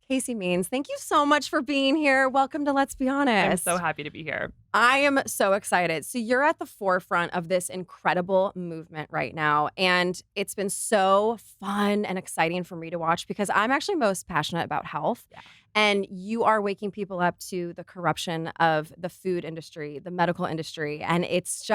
Casey Means, thank you so much for being here. Welcome to Let's Be Honest. I'm so happy to be here. I am so excited. So you're at the forefront of this incredible movement right now. And it's been so fun and exciting for me to watch because I'm actually most passionate about health. Yeah. And you are waking people up to the corruption of the food industry, the medical industry. And it's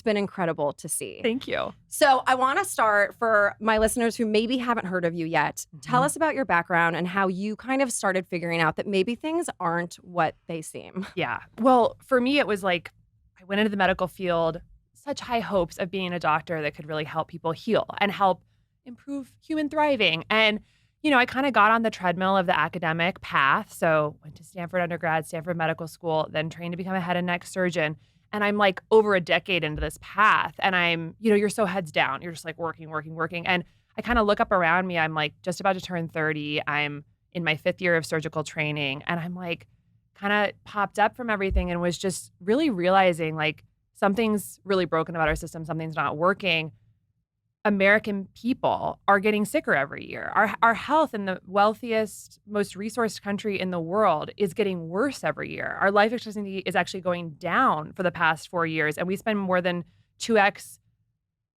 been incredible to see. Thank you. So I want to start for my listeners who maybe haven't heard of you yet. Tell us about your background and how you kind of started figuring out that maybe things aren't what they seem. Yeah. Well, for me, it was like I went into the medical field, such high hopes of being a doctor that could really help people heal and help improve human thriving. And, I kind of got on the treadmill of the academic path. So went to Stanford undergrad, Stanford Medical School, then trained to become a head and neck surgeon. And I'm like over a decade into this path. And I'm, you're so heads down. You're just like working. And I kind of look up around me. I'm like just about to turn 30. I'm in my 5th year of surgical training. And I'm like, kind of popped up from everything and was just really realizing like something's really broken about our system. Something's not working. American people are getting sicker every year. Our health in the wealthiest, most resourced country in the world is getting worse every year. Our life expectancy is actually going down for the past 4 years. And we spend more than 2x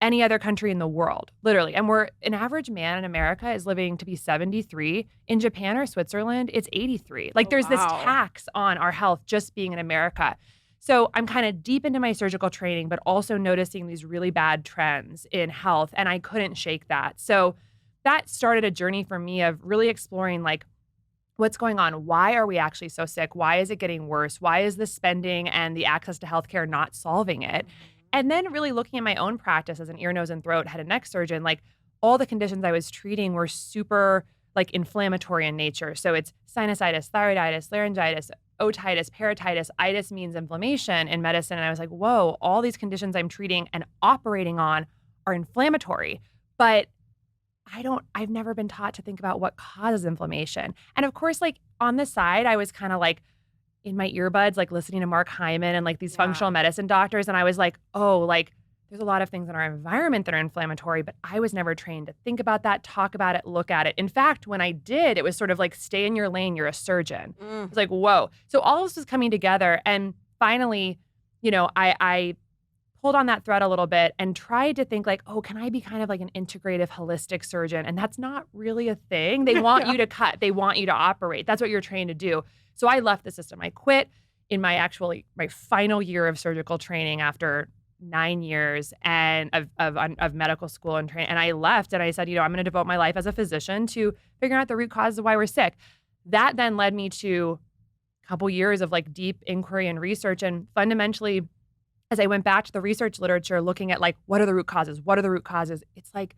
any other country in the world, literally. And an average man in America is living to be 73. In Japan or Switzerland, it's 83. Like there's this tax on our health just being in America. So I'm kind of deep into my surgical training, but also noticing these really bad trends in health. And I couldn't shake that. So that started a journey for me of really exploring like, what's going on? Why are we actually so sick? Why is it getting worse? Why is the spending and the access to healthcare not solving it? And then really looking at my own practice as an ear, nose, and throat head and neck surgeon, like all the conditions I was treating were super like inflammatory in nature. So it's sinusitis, thyroiditis, laryngitis, otitis, parotitis. Itis means inflammation in medicine. And I was like, whoa, all these conditions I'm treating and operating on are inflammatory. But I've never been taught to think about what causes inflammation. And of course, like on the side, I was kind of like in my earbuds, like listening to Mark Hyman and like these functional medicine doctors. And I was like, oh, like there's a lot of things in our environment that are inflammatory, but I was never trained to think about that, talk about it, look at it. In fact, when I did, it was sort of like, stay in your lane, you're a surgeon. It was like, whoa. So all of this was coming together. And finally, I pulled on that thread a little bit and tried to think like, oh, can I be kind of like an integrative, holistic surgeon? And that's not really a thing. They want you to cut. They want you to operate. That's what you're trained to do. So I left the system. I quit in my final year of surgical training after 9 years and of medical school and training. And I left and I said, I'm going to devote my life as a physician to figuring out the root cause of why we're sick. That then led me to a couple years of like deep inquiry and research. And fundamentally, as I went back to the research literature, looking at like, what are the root causes? What are the root causes? It's like,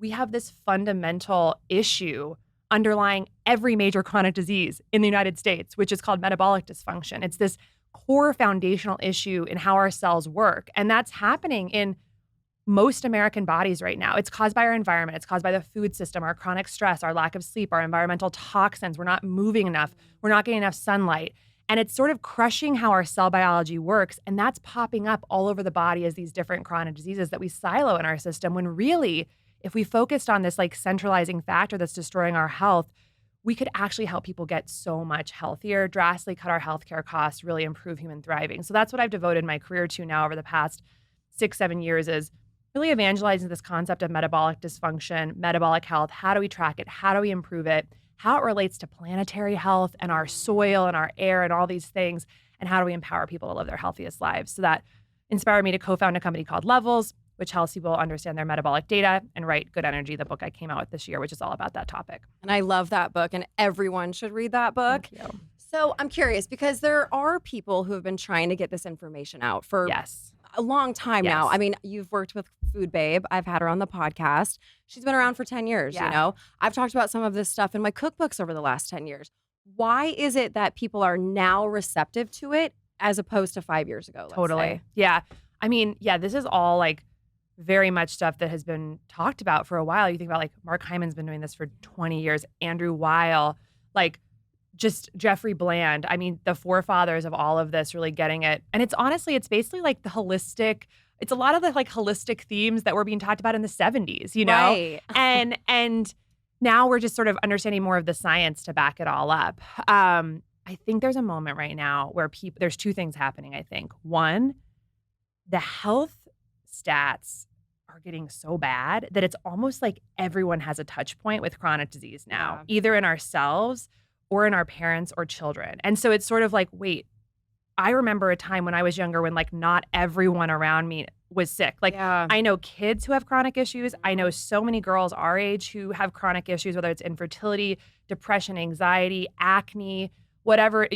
we have this fundamental issue underlying every major chronic disease in the United States, which is called metabolic dysfunction. It's this core foundational issue in how our cells work. And that's happening in most American bodies right now. It's caused by our environment. It's caused by the food system, our chronic stress, our lack of sleep, our environmental toxins. We're not moving enough. We're not getting enough sunlight. And it's sort of crushing how our cell biology works. And that's popping up all over the body as these different chronic diseases that we silo in our system, when really, if we focused on this like centralizing factor that's destroying our health, we could actually help people get so much healthier, drastically cut our healthcare costs, really improve human thriving. So that's what I've devoted my career to now over the past 6-7 years, is really evangelizing this concept of metabolic dysfunction, metabolic health. How do we track it? How do we improve it? How it relates to planetary health and our soil and our air and all these things, and how do we empower people to live their healthiest lives? So that inspired me to co-found a company called Levels, which helps people understand their metabolic data, and write Good Energy, the book I came out with this year, which is all about that topic. And I love that book, and everyone should read that book. Thank you. So I'm curious, because there are people who have been trying to get this information out for a long time now. I mean, you've worked with Food Babe. I've had her on the podcast. She's been around for 10 years, I've talked about some of this stuff in my cookbooks over the last 10 years. Why is it that people are now receptive to it as opposed to 5 years ago, let's say? Yeah. I mean, this is all like very much stuff that has been talked about for a while. You think about like Mark Hyman's been doing this for 20 years, Andrew Weil, like just Jeffrey Bland. I mean, the forefathers of all of this really getting it. And it's basically like the holistic, it's a lot of the like holistic themes that were being talked about in the 70s, Right. And now we're just sort of understanding more of the science to back it all up. I think there's a moment right now where there's two things happening, I think. One, the health stats are getting so bad that it's almost like everyone has a touch point with chronic disease now, either in ourselves or in our parents or children. And so it's sort of like, wait, I remember a time when I was younger when like not everyone around me was sick. Like I know kids who have chronic issues. I know so many girls our age who have chronic issues, whether it's infertility, depression, anxiety, acne, whatever,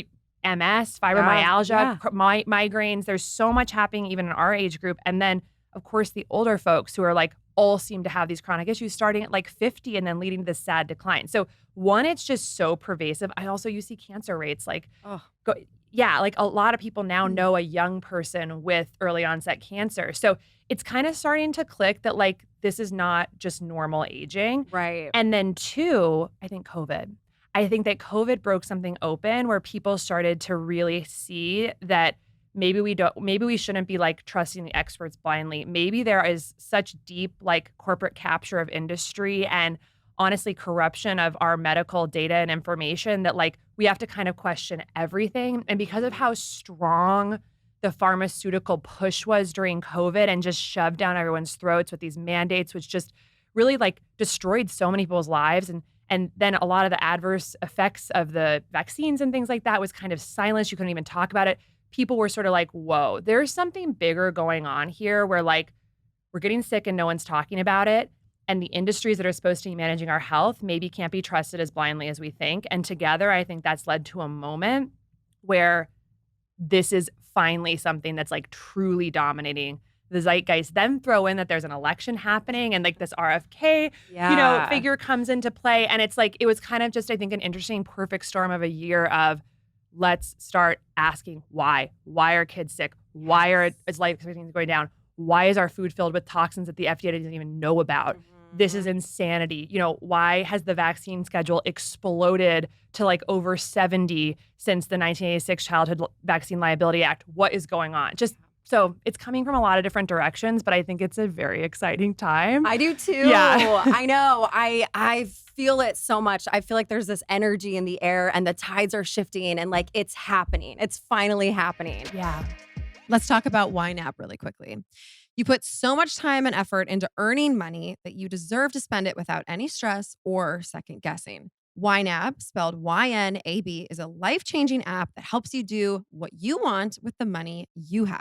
MS, fibromyalgia, migraines. There's so much happening even in our age group. And then, of course, the older folks who are like all seem to have these chronic issues starting at like 50 and then leading to this sad decline. So one, it's just so pervasive. You see cancer rates like, like a lot of people now know a young person with early onset cancer. So it's kind of starting to click that like, this is not just normal aging. Right. And then two, I think that COVID broke something open where people started to really see that maybe we shouldn't be like trusting the experts blindly. Maybe there is such deep like corporate capture of industry and honestly corruption of our medical data and information that like we have to kind of question everything. And because of how strong the pharmaceutical push was during COVID and just shoved down everyone's throats with these mandates, which just really like destroyed so many people's lives. And then a lot of the adverse effects of the vaccines and things like that was kind of silenced. You couldn't even talk about it. People were sort of like, whoa, there's something bigger going on here where like we're getting sick and no one's talking about it. And the industries that are supposed to be managing our health maybe can't be trusted as blindly as we think. And together, I think that's led to a moment where this is finally something that's like truly dominating the zeitgeist. Then throw in that there's an election happening and like this RFK, figure comes into play. And it's like, it was kind of just, I think, an interesting perfect storm of a year of let's start asking why. Why are kids sick? Why is life expectancy going down? Why is our food filled with toxins that the FDA doesn't even know about? This is insanity. Why has the vaccine schedule exploded to like over 70 since the 1986 Childhood Vaccine Liability Act? What is going on? So it's coming from a lot of different directions, but I think it's a very exciting time. I do too. Yeah. I know. I feel it so much. I feel like there's this energy in the air and the tides are shifting and like it's happening. It's finally happening. Yeah. Let's talk about YNAB really quickly. You put so much time and effort into earning money that you deserve to spend it without any stress or second guessing. YNAB, spelled YNAB, is a life-changing app that helps you do what you want with the money you have.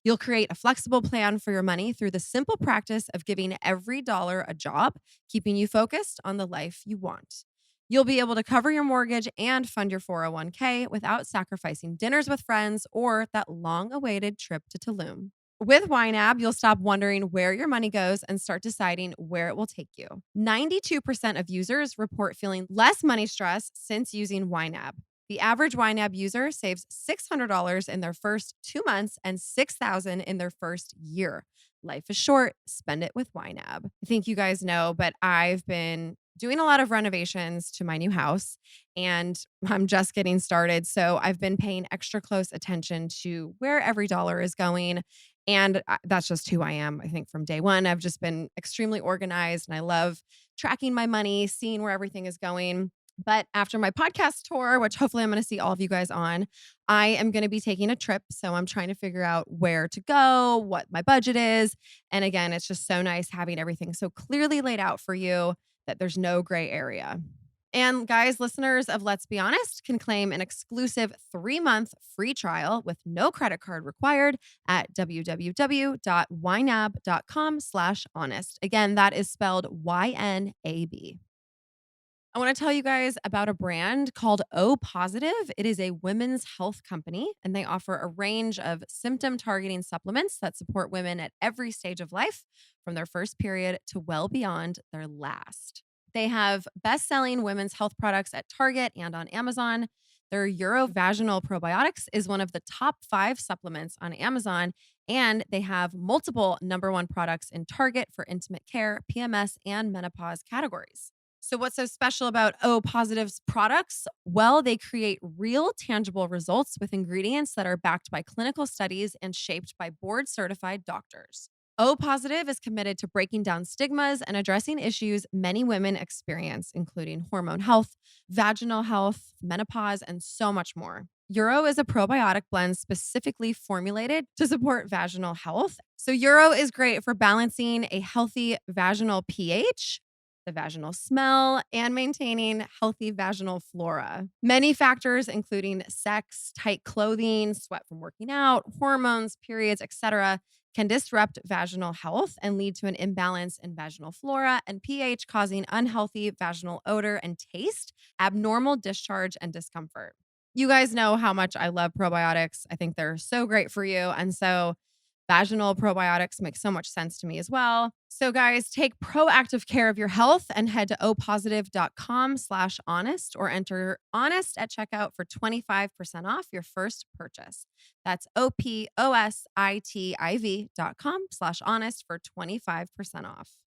You'll create a flexible plan for your money through the simple practice of giving every dollar a job, keeping you focused on the life you want. You'll be able to cover your mortgage and fund your 401k without sacrificing dinners with friends or that long-awaited trip to Tulum. With YNAB, you'll stop wondering where your money goes and start deciding where it will take you. 92% of users report feeling less money stress since using YNAB. The average YNAB user saves $600 in their first 2 months and $6,000 in their first year. Life is short. Spend it with YNAB. I think you guys know, but I've been doing a lot of renovations to my new house and I'm just getting started. So I've been paying extra close attention to where every dollar is going. And that's just who I am. I think from day one, I've just been extremely organized and I love tracking my money, seeing where everything is going. But after my podcast tour, which hopefully I'm going to see all of you guys on, I am going to be taking a trip. So I'm trying to figure out where to go, what my budget is. And again, it's just so nice having everything so clearly laid out for you that there's no gray area. And guys, listeners of Let's Be Honest can claim an exclusive 3-month free trial with no credit card required at www.ynab.com/honest. Again, that is spelled YNAB. I want to tell you guys about a brand called O Positive. It is a women's health company, and they offer a range of symptom-targeting supplements that support women at every stage of life, from their first period to well beyond their last. They have best-selling women's health products at Target and on Amazon. Their Urovaginal Probiotics is one of the top 5 supplements on Amazon, and they have multiple #1 products in Target for intimate care, PMS, and menopause categories. So what's so special about O Positive's products? Well, they create real, tangible results with ingredients that are backed by clinical studies and shaped by board-certified doctors. O positive is committed to breaking down stigmas and addressing issues many women experience, including hormone health, vaginal health, menopause, and so much more. Euro is a probiotic blend specifically formulated to support vaginal health. So Euro is great for balancing a healthy vaginal pH, the vaginal smell, and maintaining healthy vaginal flora. Many factors, including sex, tight clothing, sweat from working out, hormones, periods, etc., can disrupt vaginal health and lead to an imbalance in vaginal flora and pH, causing unhealthy vaginal odor and taste, abnormal discharge, and discomfort. You guys know how much I love probiotics. I think they're so great for you. And so vaginal probiotics make so much sense to me as well. So guys, take proactive care of your health and head to opositive.com/honest or enter honest at checkout for 25% off your first purchase. That's opositive.com/honest for 25% off.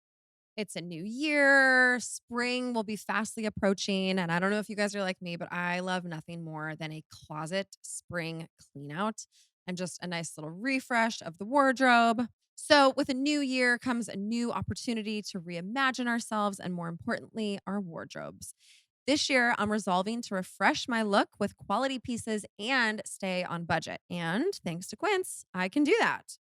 It's a new year. Spring will be fastly approaching. And I don't know if you guys are like me, but I love nothing more than a closet spring clean out and just a nice little refresh of the wardrobe. So with a new year comes a new opportunity to reimagine ourselves and, more importantly, our wardrobes. This year, I'm resolving to refresh my look with quality pieces and stay on budget. And thanks to Quince, I can do that.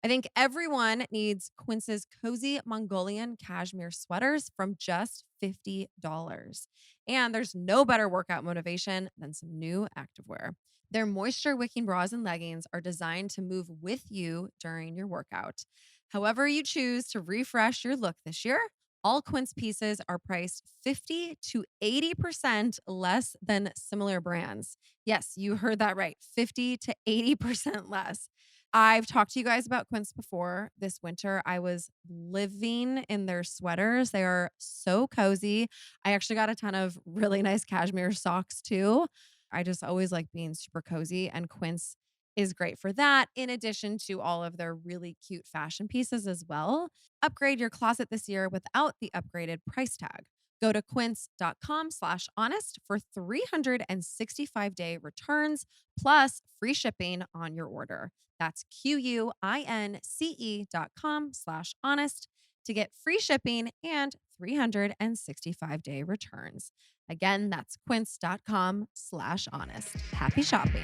I think everyone needs Quince's cozy Mongolian cashmere sweaters from just $50. And there's no better workout motivation than some new activewear. Their moisture-wicking bras and leggings are designed to move with you during your workout. However you choose to refresh your look this year, all Quince pieces are priced 50 to 80% less than similar brands. Yes, you heard that right. 50 to 80% less. I've talked to you guys about Quince before. This winter, I was living in their sweaters. They are so cozy. I actually got a ton of really nice cashmere socks too. I just always like being super cozy, and Quince is great for that, in addition to all of their really cute fashion pieces as well. Upgrade your closet this year without the upgraded price tag. Go to quince.com/honest for 365-day returns plus free shipping on your order. That's QUINCE.com/honest to get free shipping and 365-day returns. Again, that's quince.com/honest. Happy shopping.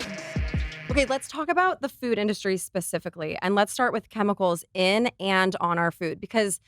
Okay, let's talk about the food industry specifically. And let's start with chemicals in and on our food, because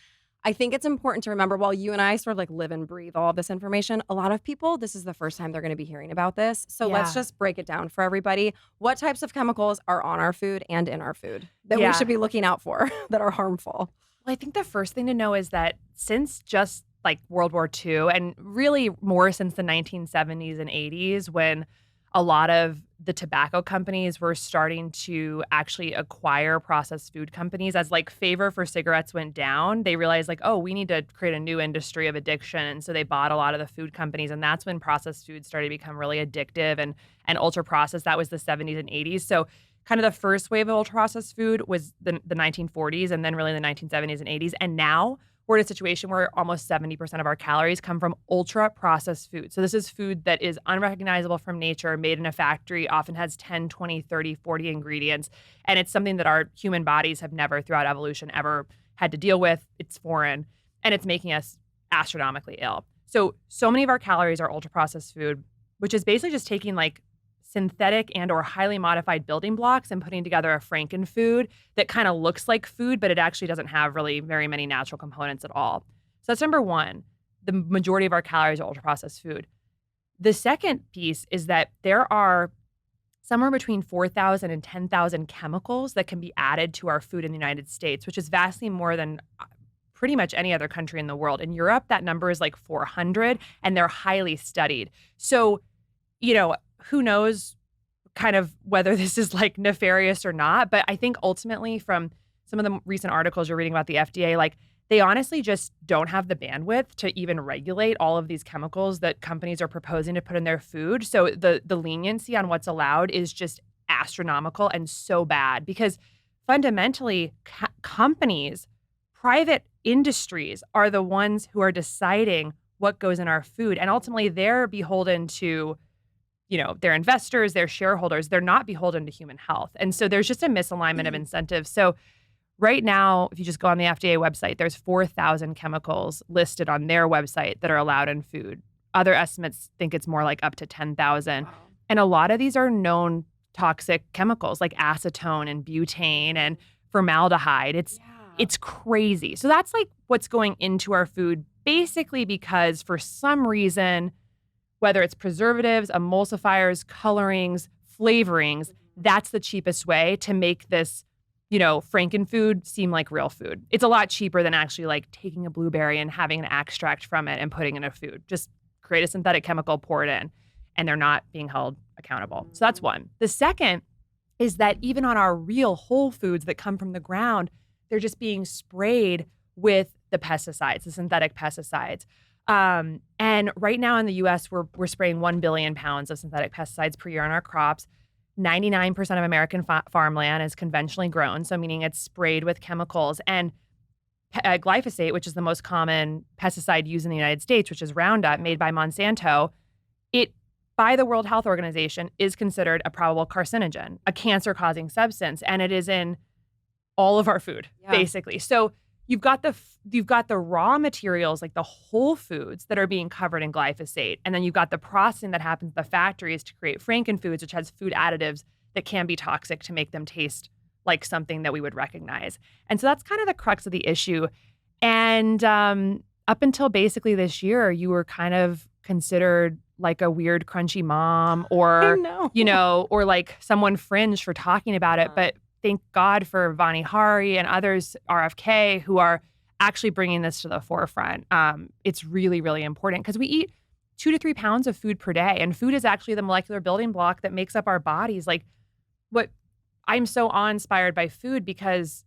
I think it's important to remember, while you and I sort of like live and breathe all of this information, a lot of people, this is the first time they're going to be hearing about this. So let's just break it down for everybody. What types of chemicals are on our food and in our food that we should be looking out for that are harmful? Well, I think the first thing to know is that since just like World War II, and really more since the 1970s and 80s, when a lot of the tobacco companies were starting to actually acquire processed food companies, as like favor for cigarettes went down, they realized like, oh, we need to create a new industry of addiction. And so they bought a lot of the food companies, and that's when processed food started to become really addictive and ultra processed. That was the 70s and 80s. So kind of the first wave of ultra processed food was the 1940s, and then really the 1970s and 80s. And now we're in a situation where almost 70% of our calories come from ultra processed food. So this is food that is unrecognizable from nature, made in a factory, often has 10, 20, 30, 40 ingredients. And it's something that our human bodies have never throughout evolution ever had to deal with. It's foreign, and it's making us astronomically ill. So many of our calories are ultra processed food, which is basically just taking like synthetic and or highly modified building blocks and putting together a frankenfood that kind of looks like food, but it actually doesn't have really very many natural components at all. So that's number one. The majority of our calories are ultra-processed food. The second piece is that there are somewhere between 4,000 and 10,000 chemicals that can be added to our food in the United States, which is vastly more than pretty much any other country in the world. In Europe, that number is like 400, and they're highly studied. So, who knows kind of whether this is like nefarious or not. But I think ultimately, from some of the recent articles you're reading about the FDA, like they honestly just don't have the bandwidth to even regulate all of these chemicals that companies are proposing to put in their food. So the leniency on what's allowed is just astronomical and so bad, because fundamentally companies, private industries are the ones who are deciding what goes in our food. And ultimately they're beholden to their investors, their shareholders. They're not beholden to human health. And so there's just a misalignment of incentives. So Right now, if you just go on the FDA website, there's 4,000 chemicals listed on their website that are allowed in food. Other estimates think it's more like up to 10,000. Wow. And a lot of these are known toxic chemicals like acetone and butane and formaldehyde. It's crazy. So that's like what's going into our food, basically because for some reason, whether it's preservatives, emulsifiers, colorings, flavorings, that's the cheapest way to make this, frankenfood seem like real food. It's a lot cheaper than actually like taking a blueberry and having an extract from it and putting it in a food. Just create a synthetic chemical, pour it in, and they're not being held accountable. So that's one. The second is that even on our real whole foods that come from the ground, they're just being sprayed with the pesticides, the synthetic pesticides. And right now in the U.S., we're spraying 1 billion pounds of synthetic pesticides per year on our crops. 99% of American farmland is conventionally grown, so meaning it's sprayed with chemicals. And glyphosate, which is the most common pesticide used in the United States, which is Roundup made by Monsanto, it, by the World Health Organization, is considered a probable carcinogen, a cancer-causing substance, and it is in all of our food, basically. So you've got the raw materials, like the whole foods that are being covered in glyphosate. And then you've got the processing that happens at the factories to create frankenfoods, which has food additives that can be toxic to make them taste like something that we would recognize. And so that's kind of the crux of the issue. And up until basically this year, you were kind of considered like a weird, crunchy mom or, or like someone fringe for talking about it. But thank God for Vani Hari and others, RFK, who are actually bringing this to the forefront. It's really, really important because we eat 2 to 3 pounds of food per day. And food is actually the molecular building block that makes up our bodies. Like what I'm so awe-inspired by food because,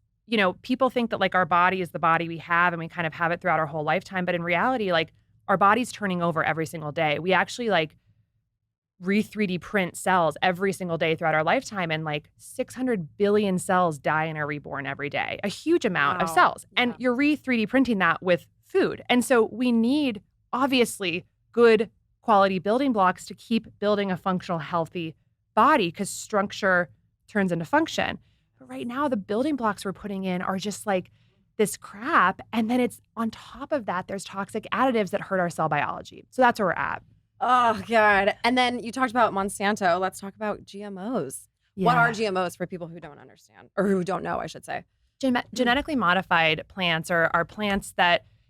people think that like our body is the body we have and we kind of have it throughout our whole lifetime. But in reality, like our body's turning over every single day. We actually like re-3D print cells every single day throughout our lifetime. And like 600 billion cells die and are reborn every day, a huge amount of cells. And you're re-3D printing that with food. And so we need, obviously, good quality building blocks to keep building a functional, healthy body because structure turns into function. But right now, the building blocks we're putting in are just like this crap. And then it's on top of that, there's toxic additives that hurt our cell biology. So that's where we're at. Oh, God. And then you talked about Monsanto. Let's talk about GMOs. Yeah. What are GMOs for people who don't understand or who don't know, I should say? Genetically modified plants are plants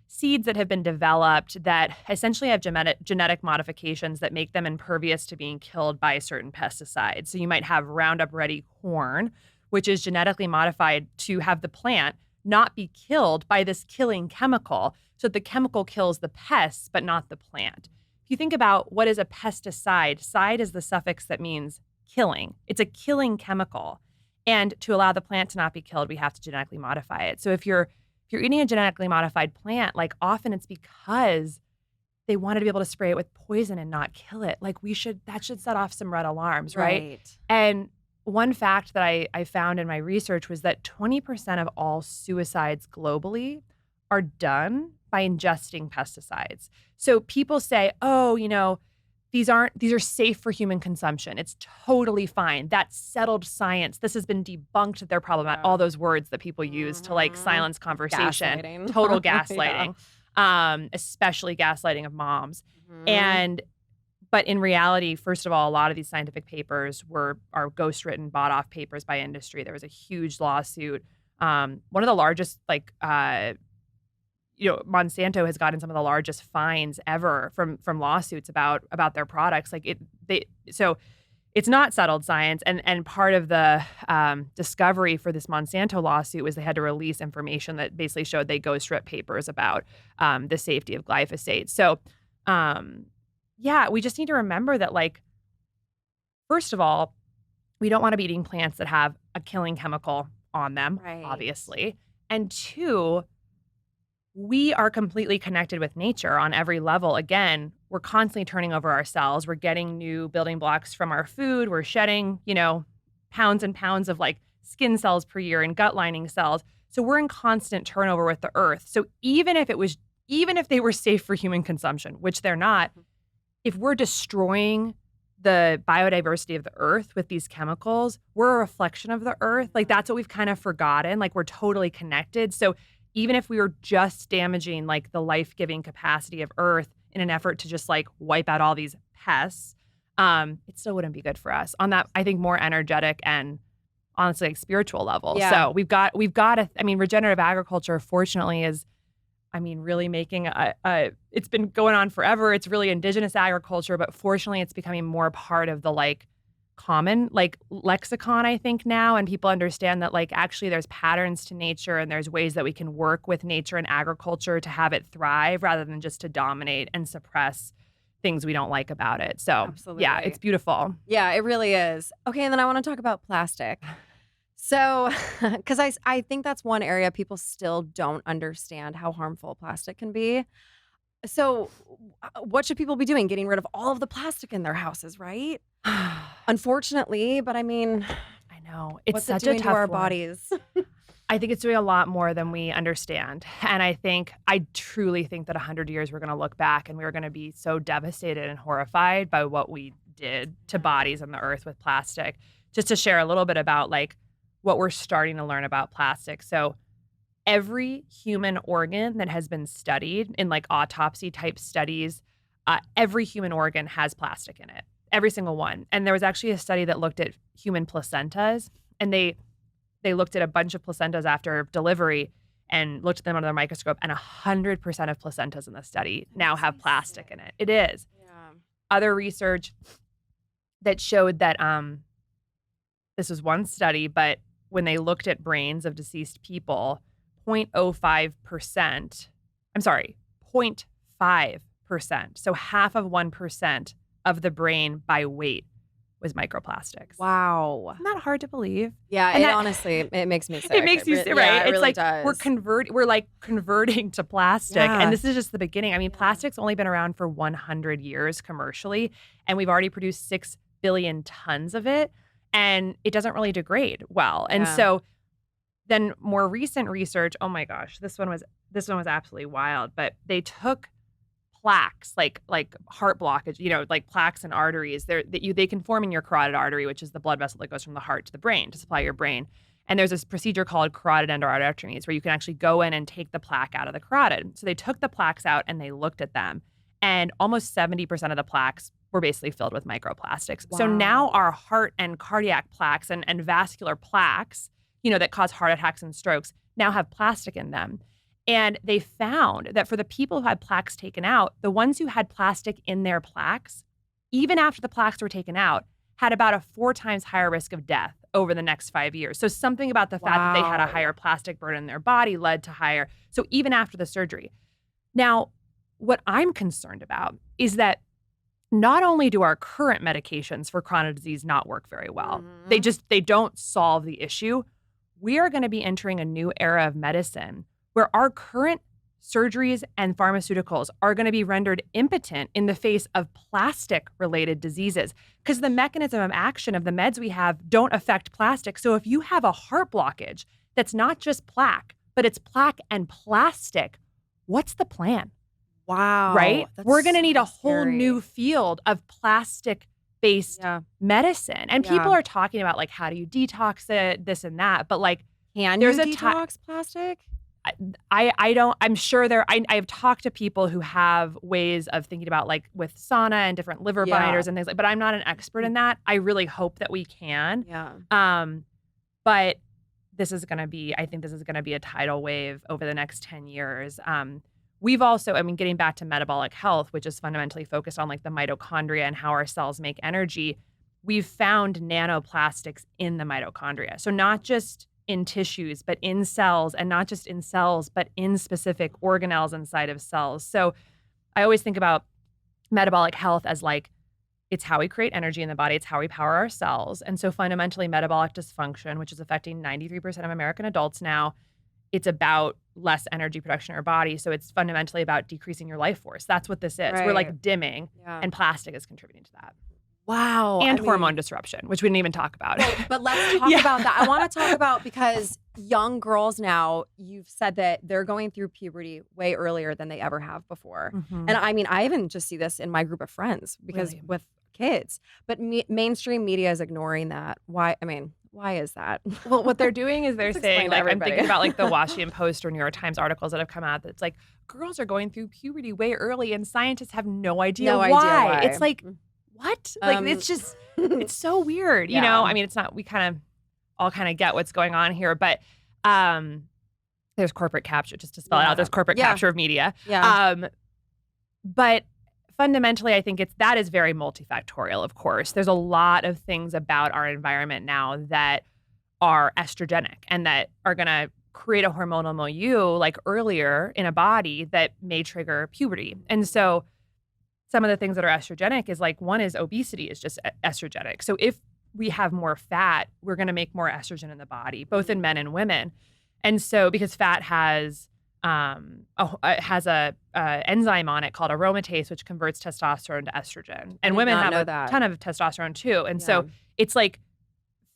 seeds that have been developed that essentially have genetic modifications that make them impervious to being killed by certain pesticides. So you might have Roundup Ready corn, which is genetically modified to have the plant not be killed by this killing chemical. So the chemical kills the pests, but not the plant. If you think about what is a pesticide, side is the suffix that means killing. It's a killing chemical. And to allow the plant to not be killed, we have to genetically modify it. So if you're eating a genetically modified plant, like often it's because they wanted to be able to spray it with poison and not kill it. Like that should set off some red alarms, right? And one fact that I found in my research was that 20% of all suicides globally are done by ingesting pesticides. So people say, these are safe for human consumption. It's totally fine. That's settled science. This has been debunked. They're problematic. All those words that people use to like silence conversation. Gaslighting. Total gaslighting. Especially gaslighting of moms. But in reality, first of all, a lot of these scientific papers are ghostwritten, bought off papers by industry. There was a huge lawsuit. One of the largest, Monsanto has gotten some of the largest fines ever from lawsuits about their products. So it's not settled science. And part of the discovery for this Monsanto lawsuit was they had to release information that basically showed they ghostwrote papers about the safety of glyphosate. So, we just need to remember that, first of all, we don't want to be eating plants that have a killing chemical on them, obviously. And two, we are completely connected with nature on every level. Again, we're constantly turning over our cells. We're getting new building blocks from our food. We're shedding, pounds and pounds of skin cells per year and gut lining cells. So we're in constant turnover with the earth. So even if they were safe for human consumption, which they're not, if we're destroying the biodiversity of the earth with these chemicals, we're a reflection of the earth. Like that's what we've kind of forgotten. Like we're totally connected. So even if we were just damaging like the life-giving capacity of earth in an effort to just like wipe out all these pests, it still wouldn't be good for us on that, I think, more energetic and honestly like spiritual level. Yeah. So we've got regenerative agriculture fortunately is, really making it's been going on forever. It's really indigenous agriculture, but fortunately it's becoming more part of the like common like lexicon, I think now. And people understand that like actually there's patterns to nature and there's ways that we can work with nature and agriculture to have it thrive rather than just to dominate and suppress things we don't like about it. So absolutely. Yeah, it's beautiful. Yeah, it really is. Okay, and then I want to talk about plastic. So, because I think that's one area people still don't understand how harmful plastic can be. So, what should people be doing? Getting rid of all of the plastic in their houses, right? Unfortunately, but I know it's such a tough to our one. Bodies. I think it's doing a lot more than we understand. And I truly think that 100 years we're going to look back and we're going to be so devastated and horrified by what we did to bodies on the earth with plastic. Just to share a little bit about like what we're starting to learn about plastic. So every human organ that has been studied in like autopsy type studies, every human organ has plastic in it, every single one. And there was actually a study that looked at human placentas, and they looked at a bunch of placentas after delivery and looked at them under the microscope, and 100% of placentas in the study now have plastic in it. It is. Yeah. Other research that showed that this was one study, but when they looked at brains of deceased people, 0.5%, so half of 1% of the brain by weight was microplastics. Wow. Isn't that hard to believe? Yeah, and honestly, it makes me sick. It makes you sick, right? Yeah, it it's really like does. we're like converting to plastic. Yeah. And this is just the beginning. Plastic's only been around for 100 years commercially, and we've already produced 6 billion tons of it, and it doesn't really degrade well. And so then more recent research, oh my gosh, this one was absolutely wild, but they took plaques, like heart blockage, like plaques and arteries. They can form in your carotid artery, which is the blood vessel that goes from the heart to the brain to supply your brain. And there's this procedure called carotid endarterectomies where you can actually go in and take the plaque out of the carotid. So they took the plaques out and they looked at them, and almost 70% of the plaques were basically filled with microplastics. Wow. So now our heart and cardiac plaques and vascular plaques, that cause heart attacks and strokes, now have plastic in them. And they found that for the people who had plaques taken out, the ones who had plastic in their plaques, even after the plaques were taken out, had about a 4 times higher risk of death over the next 5 years. So something about the fact that they had a higher plastic burden in their body led to higher. So even after the surgery. Now, what I'm concerned about is that not only do our current medications for chronic disease not work very well, they don't solve the issue. We are going to be entering a new era of medicine where our current surgeries and pharmaceuticals are going to be rendered impotent in the face of plastic-related diseases because the mechanism of action of the meds we have don't affect plastic. So if you have a heart blockage that's not just plaque, but it's plaque and plastic, what's the plan? Wow. Right? We're going to need a whole new field of plastic-based medicine. And people are talking about like, how do you detox it, this and that. But like, can you detox plastic? I'm sure I've talked to people who have ways of thinking about like with sauna and different liver binders and things like, but I'm not an expert in that. I really hope that we can. Yeah. But this is going to be a tidal wave over the next 10 years. We've also, getting back to metabolic health, which is fundamentally focused on like the mitochondria and how our cells make energy, we've found nanoplastics in the mitochondria. So not just in tissues, but in cells, and not just in cells, but in specific organelles inside of cells. So I always think about metabolic health as like, it's how we create energy in the body. It's how we power our cells. And so fundamentally metabolic dysfunction, which is affecting 93% of American adults now, it's about less energy production in our body. So it's fundamentally about decreasing your life force. That's what this is. Right. We're like dimming, and plastic is contributing to that. Wow. And hormone disruption, which we didn't even talk about. Well, but let's talk about that. I want to talk about, because young girls now, you've said that they're going through puberty way earlier than they ever have before. And I even just see this in my group of friends, because with kids. But mainstream media is ignoring that. Why? I mean, why is that? Well, what they're doing is they're saying, like, I'm thinking about like the Washington Post or New York Times articles that have come out that's like, girls are going through puberty way early and scientists have no idea why. It's like, what? Like, it's just, it's so weird. You know, I mean, it's not, we kind of all kind of get what's going on here, but there's corporate capture, just to spell it out. There's corporate capture of media. But fundamentally, I think that is very multifactorial, of course. There's a lot of things about our environment now that are estrogenic and that are going to create a hormonal milieu like earlier in a body that may trigger puberty. And so some of the things that are estrogenic is like, one is obesity is just estrogenic. So if we have more fat, we're going to make more estrogen in the body, both in men and women. And so because fat has a enzyme on it called aromatase, which converts testosterone to estrogen. And women have a ton of testosterone too. And so it's like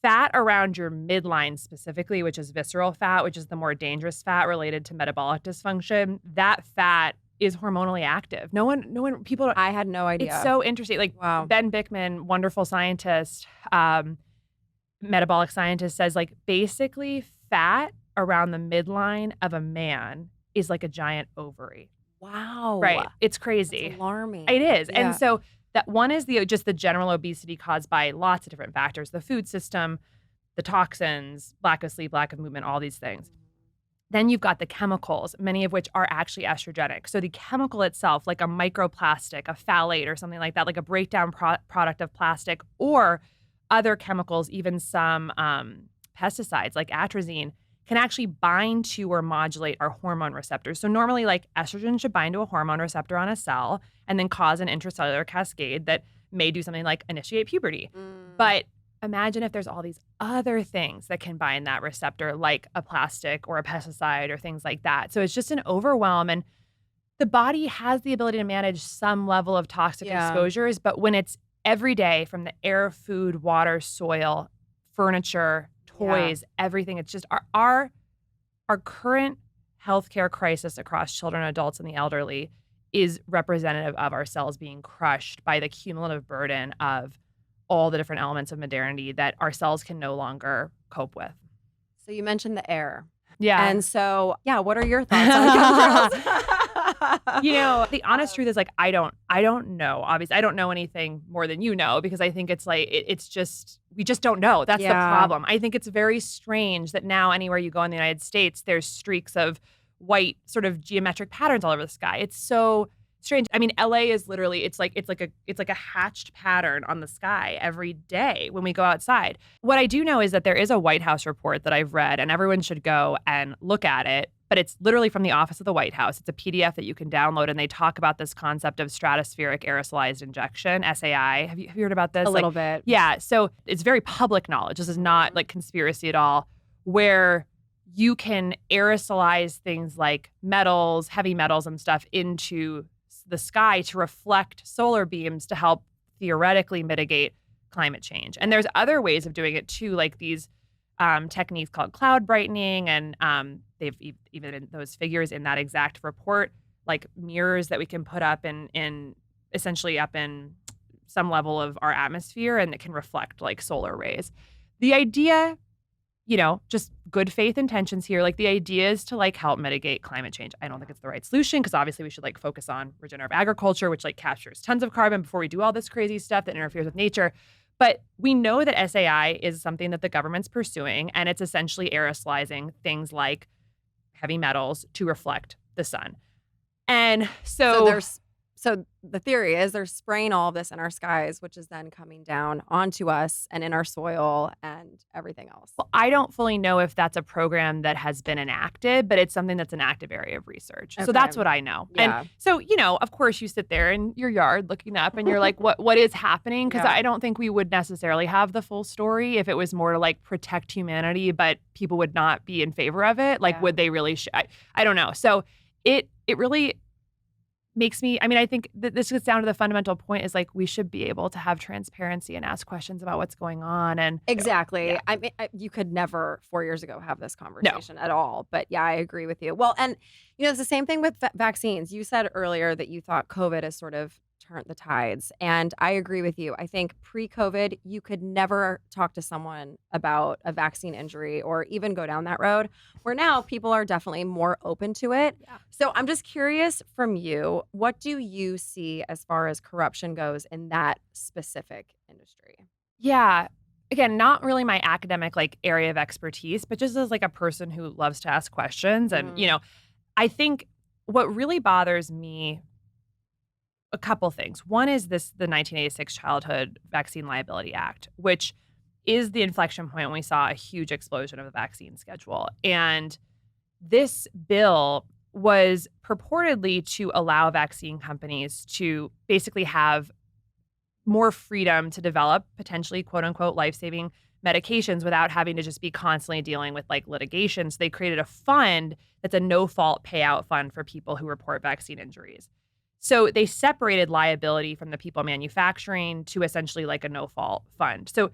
fat around your midline specifically, which is visceral fat, which is the more dangerous fat related to metabolic dysfunction. That fat is hormonally active. No one, people. I had no idea. It's so interesting. Like Ben Bickman, wonderful scientist, metabolic scientist, says like basically fat around the midline of a man is like a giant ovary. Wow. Right. It's crazy. That's alarming. It is. Yeah. And so that one is just the general obesity caused by lots of different factors, the food system, the toxins, lack of sleep, lack of movement, all these things. Then you've got the chemicals, many of which are actually estrogenic. So the chemical itself, like a microplastic, a phthalate or something like that, like a breakdown product of plastic, or other chemicals, even some pesticides like atrazine, can actually bind to or modulate our hormone receptors. So normally, like, estrogen should bind to a hormone receptor on a cell and then cause an intracellular cascade that may do something like initiate puberty. But imagine if there's all these other things that can bind that receptor, like a plastic or a pesticide or things like that. So it's just an overwhelm. And the body has the ability to manage some level of toxic exposures, but when it's every day from the air, food, water, soil, furniture, toys, everything, it's just our current healthcare crisis across children, adults, and the elderly is representative of our cells being crushed by the cumulative burden of all the different elements of modernity that our cells can no longer cope with. So you mentioned the air. Yeah. And so, what are your thoughts on chemtrails? You know, the honest truth is, like, I don't know. Obviously, I don't know anything more than you know, because I think it's like, it's just, we just don't know. That's the problem. I think it's very strange that now anywhere you go in the United States, there's streaks of white sort of geometric patterns all over the sky. It's so strange. I mean, LA is literally, it's like a hatched pattern on the sky every day when we go outside. What I do know is that there is a White House report that I've read, and everyone should go and look at it. But it's literally from the office of the White House. It's a PDF that you can download, and they talk about this concept of stratospheric aerosolized injection, SAI. Have you heard about this? A little bit. Yeah. So it's very public knowledge. This is not like conspiracy at all, where you can aerosolize things like metals, heavy metals and stuff into the sky to reflect solar beams to help theoretically mitigate climate change. And there's other ways of doing it too, like these techniques called cloud brightening, and they've even those figures in that exact report, like mirrors that we can put up in essentially up in some level of our atmosphere, and it can reflect like solar rays. The idea, you know, just good faith intentions here. Like, the idea is to like help mitigate climate change. I don't think it's the right solution, because obviously we should like focus on regenerative agriculture, which like captures tons of carbon before we do all this crazy stuff that interferes with nature. But we know that SAI is something that the government's pursuing, and it's essentially aerosolizing things like heavy metals to reflect the sun. And so the theory is they're spraying all of this in our skies, which is then coming down onto us and in our soil and everything else. Well, I don't fully know if that's a program that has been enacted, but it's something that's an active area of research. Okay. So that's what I know. Yeah. And so, you know, of course you sit there in your yard looking up and you're like, what is happening? Because I don't think we would necessarily have the full story if it was more to like protect humanity, but people would not be in favor of it. Like, would they really? I don't know. So it really makes me, I mean, I think that this gets down to the fundamental point is like, we should be able to have transparency and ask questions about what's going on. And exactly. Yeah. I mean, you could never 4 years ago have this conversation at all. But yeah, I agree with you. Well, and you know, it's the same thing with vaccines. You said earlier that you thought COVID is sort of turned the tides. And I agree with you. I think pre-COVID, you could never talk to someone about a vaccine injury or even go down that road, where now people are definitely more open to it. Yeah. So I'm just curious from you, what do you see as far as corruption goes in that specific industry? Yeah. Again, not really my academic like area of expertise, but just as like a person who loves to ask questions. And, I think what really bothers me, a couple things. One is the 1986 Childhood Vaccine Liability Act, which is the inflection point when we saw a huge explosion of the vaccine schedule. And this bill was purportedly to allow vaccine companies to basically have more freedom to develop potentially quote unquote life-saving medications without having to just be constantly dealing with like litigation. So they created a fund that's a no-fault payout fund for people who report vaccine injuries. So they separated liability from the people manufacturing to essentially like a no-fault fund. So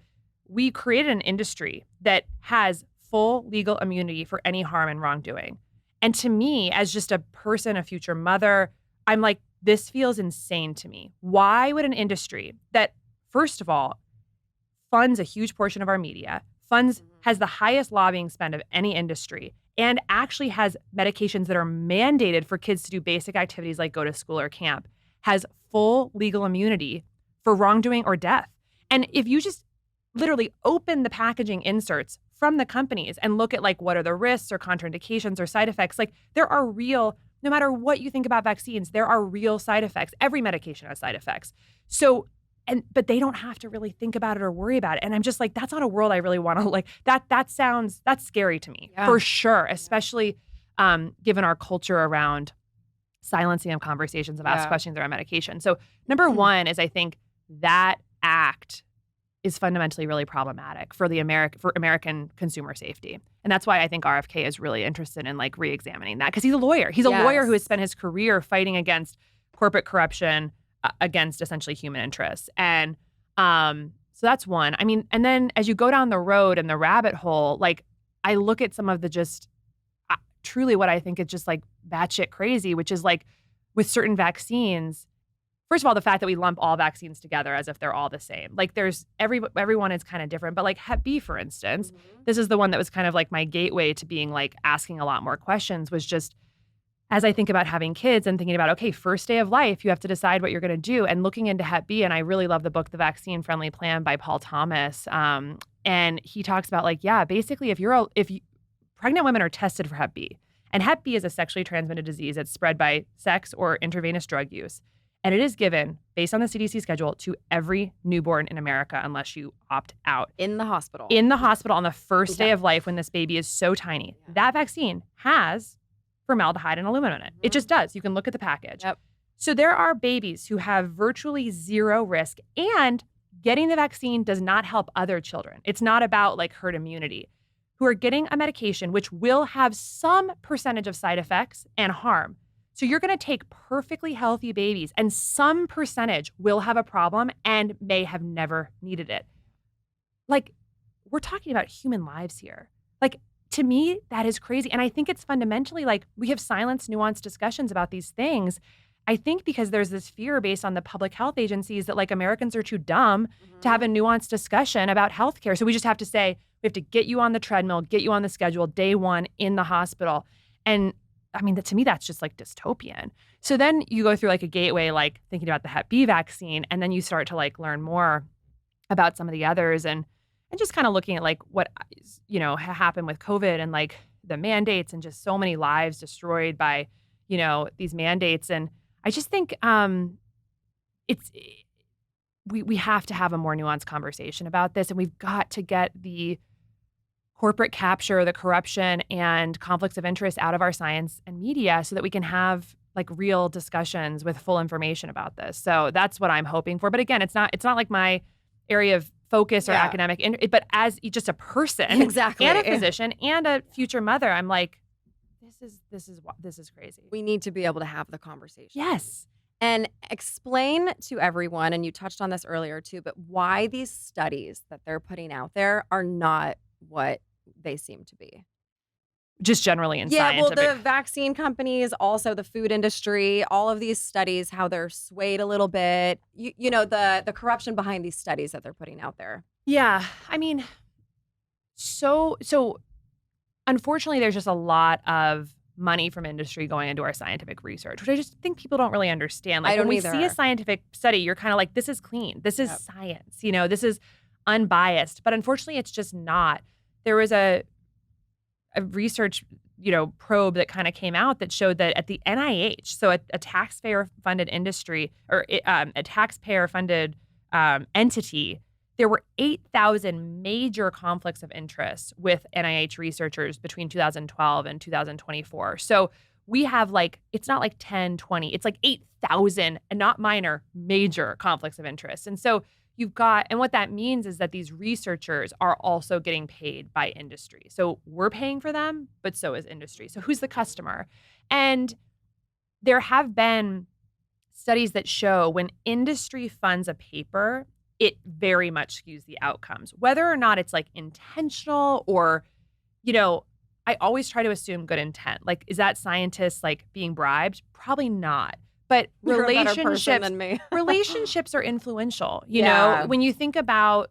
we created an industry that has full legal immunity for any harm and wrongdoing. And to me, as just a person, a future mother, I'm like, this feels insane to me. Why would an industry that, first of all, funds a huge portion of our media, has the highest lobbying spend of any industry, and actually has medications that are mandated for kids to do basic activities like go to school or camp, has full legal immunity for wrongdoing or death? And if you just literally open the packaging inserts from the companies and look at like what are the risks or contraindications or side effects, like there are real, no matter what you think about vaccines, there are real side effects. Every medication has side effects. So, but they don't have to really think about it or worry about it. And I'm just like, that's not a world I really want to like, that's scary to me for sure, especially given our culture around silencing of conversations of asked questions around medication. So number one is I think that act is fundamentally really problematic for American consumer safety. And that's why I think RFK is really interested in like re-examining that, because he's a lawyer. He's a lawyer who has spent his career fighting against corporate corruption, against essentially human interests. And so that's one. I mean, and then as you go down the road and the rabbit hole, like I look at some of the just truly what I think is just like batshit crazy, which is like with certain vaccines. First of all, the fact that we lump all vaccines together as if they're all the same. Like there's everyone is kind of different. But like Hep B, for instance, this is the one that was kind of like my gateway to being like asking a lot more questions, was just as I think about having kids and thinking about, okay, first day of life, you have to decide what you're going to do, and looking into Hep B. And I really love the book, The Vaccine Friendly Plan by Paul Thomas. And he talks about like, basically if pregnant women are tested for Hep B, and Hep B is a sexually transmitted disease that's spread by sex or intravenous drug use. And it is given, based on the CDC schedule, to every newborn in America unless you opt out. In the hospital. In the hospital on the first day of life when this baby is so tiny. Yeah. That vaccine has formaldehyde and aluminum in it. It just does. You can look at the package. Yep. So there are babies who have virtually zero risk, and getting the vaccine does not help other children. It's not about like herd immunity, who are getting a medication which will have some percentage of side effects and harm. So you're going to take perfectly healthy babies, and some percentage will have a problem and may have never needed it. Like, we're talking about human lives here. Like, to me, that is crazy. And I think it's fundamentally like we have silenced nuanced discussions about these things. I think because there's this fear based on the public health agencies that like Americans are too dumb to have a nuanced discussion about healthcare. So we just have to say, we have to get you on the treadmill, get you on the schedule, day one in the hospital. And I mean, to me, that's just like dystopian. So then you go through like a gateway, like thinking about the Hep B vaccine, and then you start to like learn more about some of the others, and just kind of looking at like what, happened with COVID and like the mandates, and just so many lives destroyed by, these mandates. And I just think we have to have a more nuanced conversation about this, and we've got to get the corporate capture, the corruption, and conflicts of interest out of our science and media so that we can have like real discussions with full information about this. So that's what I'm hoping for. But again, it's not like my area of focus or academic, but as just a person and a physician and a future mother, I'm like, this is crazy. We need to be able to have the conversation. Yes. And explain to everyone, and you touched on this earlier too, but why these studies that they're putting out there are not what they seem to be. just generally in Yeah, well, scientific. the vaccine companies, also the food industry, all of these studies, how they're swayed a little bit. You know, the corruption behind these studies that they're putting out there. Yeah. I mean, so unfortunately, there's just a lot of money from industry going into our scientific research, which I just think people don't really understand. Like I don't when we either. see a scientific study, you're kind of like, this is clean. This is Yep. science. You know, this is unbiased. But unfortunately, it's just not. There was a research, probe that kind of came out that showed that at the NIH, so a taxpayer-funded industry or a taxpayer-funded entity, there were 8,000 major conflicts of interest with NIH researchers between 2012 and 2024. So we have it's not like 10, 20, it's like 8,000 and not minor, major conflicts of interest. And so and what that means is that these researchers are also getting paid by industry. So we're paying for them, but so is industry. So who's the customer? And there have been studies that show when industry funds a paper, it very much skews the outcomes, whether or not it's intentional or, I always try to assume good intent. Is that scientists being bribed? Probably not. But You're a better person than me. relationships are influential. You Yeah. know, when you think about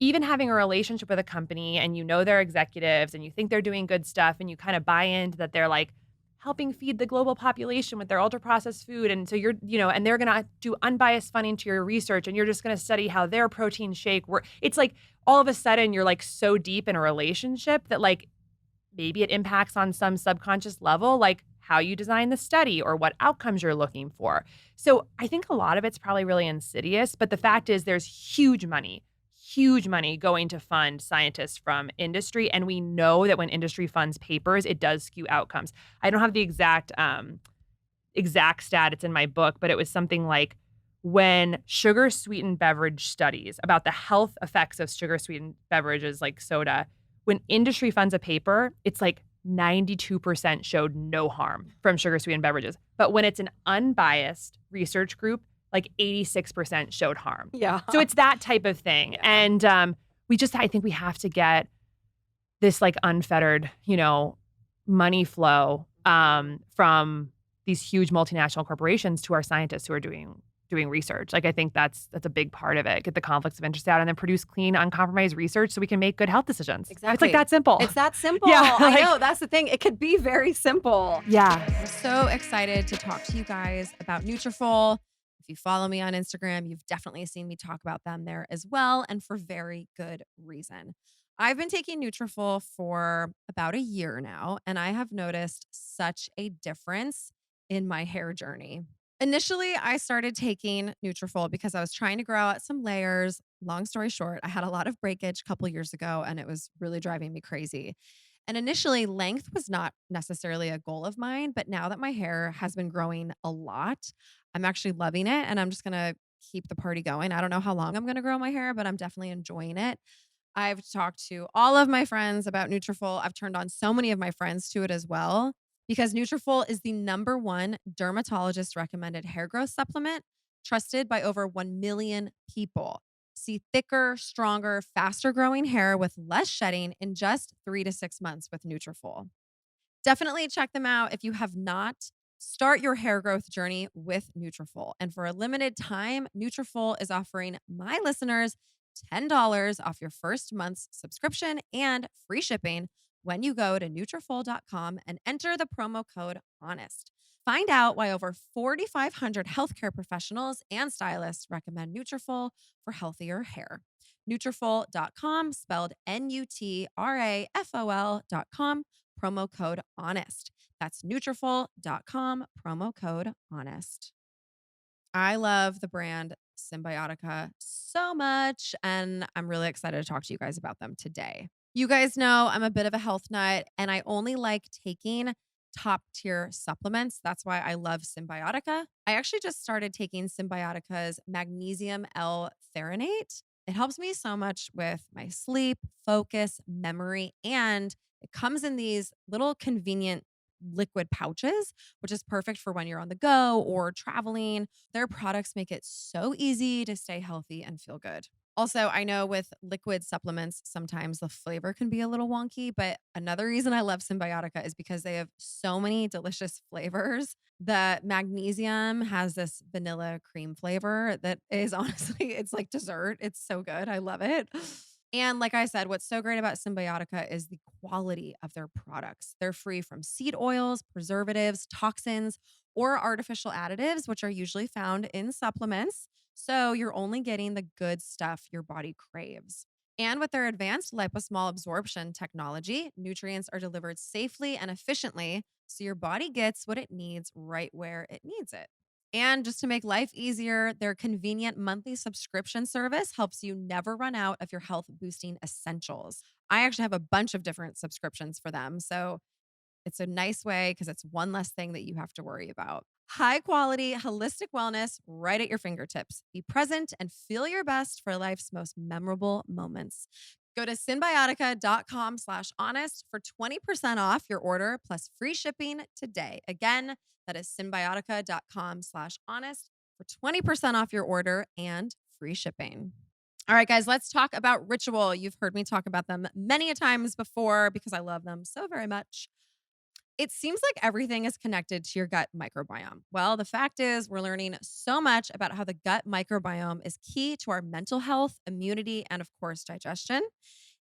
even having a relationship with a company and their executives and you think they're doing good stuff and you kind of buy into that they're helping feed the global population with their ultra processed food. And so and they're going to do unbiased funding to your research and you're just going to study how their protein shake works. It's all of a sudden you're so deep in a relationship that maybe it impacts on some subconscious level, how you design the study or what outcomes you're looking for. So I think a lot of it's probably really insidious, but the fact is there's huge money going to fund scientists from industry. And we know that when industry funds papers, it does skew outcomes. I don't have the exact stat, it's in my book, but it was something like when sugar-sweetened beverage studies about the health effects of sugar-sweetened beverages like soda, when industry funds a paper, it's 92% showed no harm from sugar-sweetened beverages. But when it's an unbiased research group, 86% showed harm. Yeah. So it's that type of thing. Yeah. And I think we have to get this unfettered, money flow from these huge multinational corporations to our scientists who are doing research. I think that's a big part of it. Get the conflicts of interest out and then produce clean, uncompromised research so we can make good health decisions. Exactly. It's that simple. It's that simple. Yeah, I know. That's the thing. It could be very simple. Yeah. I'm so excited to talk to you guys about Nutrafol. If you follow me on Instagram, you've definitely seen me talk about them there as well, and for very good reason. I've been taking Nutrafol for about a year now, and I have noticed such a difference in my hair journey. Initially, I started taking Nutrafol because I was trying to grow out some layers. Long story short, I had a lot of breakage a couple years ago, and it was really driving me crazy. And initially, length was not necessarily a goal of mine, but now that my hair has been growing a lot, I'm actually loving it, and I'm just going to keep the party going. I don't know how long I'm going to grow my hair, but I'm definitely enjoying it. I've talked to all of my friends about Nutrafol. I've turned on so many of my friends to it as well because Nutrafol is the #1 dermatologist recommended hair growth supplement trusted by over 1 million people. See thicker, stronger, faster growing hair with less shedding in just 3 to 6 months with Nutrafol. Definitely check them out if you have not. Start your hair growth journey with Nutrafol. And for a limited time, Nutrafol is offering my listeners $10 off your first month's subscription and free shipping when you go to Nutrafol.com and enter the promo code HONEST. Find out why over 4,500 healthcare professionals and stylists recommend Nutrafol for healthier hair. Nutrafol.com, spelled Nutrafol.com, promo code HONEST. That's Nutrafol.com, promo code HONEST. I love the brand Symbiotica so much, and I'm really excited to talk to you guys about them today. You guys know I'm a bit of a health nut, and I only like taking top tier supplements. That's why I love Symbiotica. I actually just started taking Symbiotica's magnesium L-threonate. It helps me so much with my sleep, focus, memory, and it comes in these little convenient liquid pouches, which is perfect for when you're on the go or traveling. Their products make it so easy to stay healthy and feel good. Also, I know with liquid supplements, sometimes the flavor can be a little wonky, but another reason I love Symbiotica is because they have so many delicious flavors. The magnesium has this vanilla cream flavor that is honestly, it's like dessert. It's so good. I love it. And like I said, what's so great about Symbiotica is the quality of their products. They're free from seed oils, preservatives, toxins, or artificial additives, which are usually found in supplements. So you're only getting the good stuff your body craves. And with their advanced liposmall absorption technology, nutrients are delivered safely and efficiently so your body gets what it needs right where it needs it. And just to make life easier, their convenient monthly subscription service helps you never run out of your health boosting essentials. I actually have a bunch of different subscriptions for them. So it's a nice way because it's one less thing that you have to worry about. High quality, holistic wellness right at your fingertips. Be present and feel your best for life's most memorable moments. Go to symbiotica.com/honest for 20% off your order plus free shipping today. Again, that is symbiotica.com/honest for 20% off your order and free shipping. All right, guys, let's talk about Ritual. You've heard me talk about them many a times before because I love them so very much. It seems like everything is connected to your gut microbiome. Well, the fact is, we're learning so much about how the gut microbiome is key to our mental health, immunity, and of course, digestion.